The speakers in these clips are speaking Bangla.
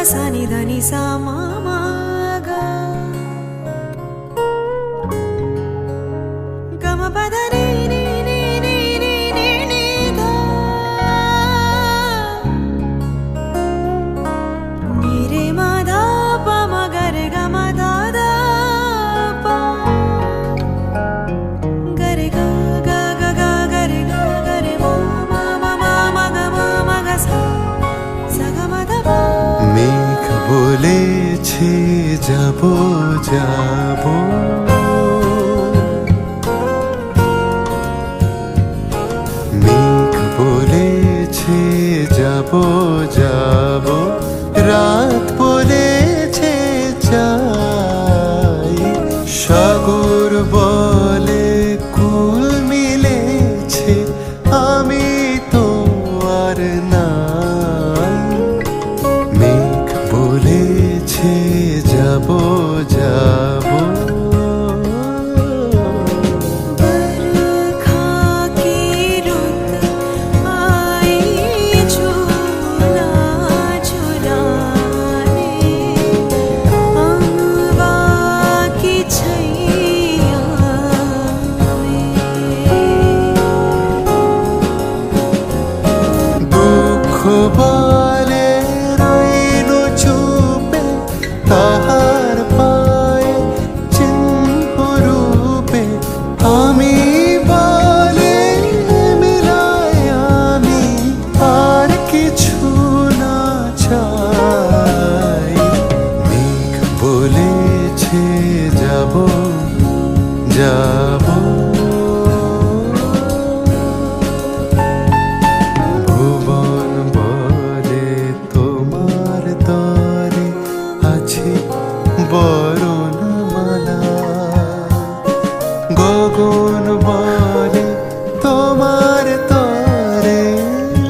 sa ni da ni sa ma ma ga ga ma pa da ni ni ni ni ni ni ni da ni re ma da pa ma ga re ga ma da da pa ga re ga ga ga ga ga re ma ma ma ma ma ga ma ga sa ga ma da pa মেঘ বলেছে যাবো যাবো, মেঘ বলেছে যাবো যাবো, রাত বলেছে যাই, সাগর বলে কুল মিলেছে আমি তো আর নাই। মেঘ বলেছে যাবো যাবো, बरखा की रुत आई झूला झुलाने, अम्बा की छैया में দুঃখ বলে রইনু চুপে তাহার পায়ে চিহ্ন রূপে, আমি বলে মিলাই আমি আর কিছু না চাই। মেঘ বলেছে যাবো যাবো, ভুবন বলে তোমার তরে আছে বরণমালা, গগন বলে তোমার তরে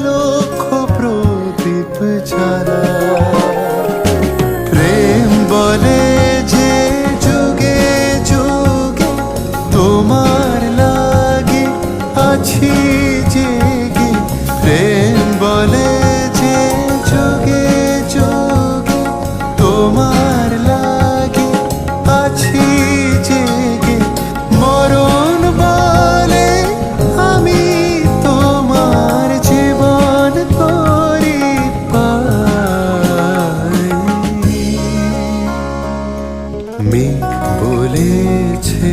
লক্ষ প্রদীপ জ্বালা, প্রেম বলে যে যুগে যুগে তোমার লাগে আছি জেগে, প্রেম বলে যে যুগে যুগে তোমার লাগে আছি জেগে, মরণ বলে আমি তোমার জীবন করি পাই। মেঘ বলেছে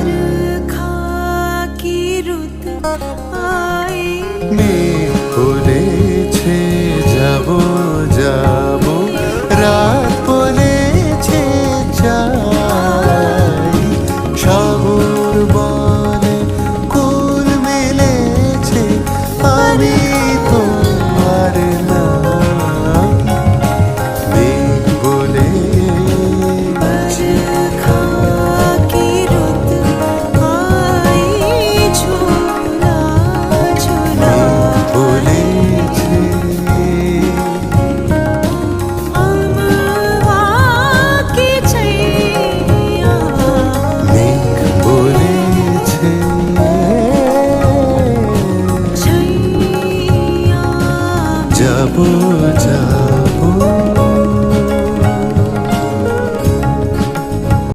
बरखा की रुत आई মেঘ বলেছে যাবো যাবো, রাত বলেছে যাই, সাগর বলে কুল মেলেছে আমি তোমার নাম। মেঘ বলেছে बरखा की रुत आई झूला झुला বলেছে अम्बा की छैया মেঘ বলেছে छैया যাবো যাবো।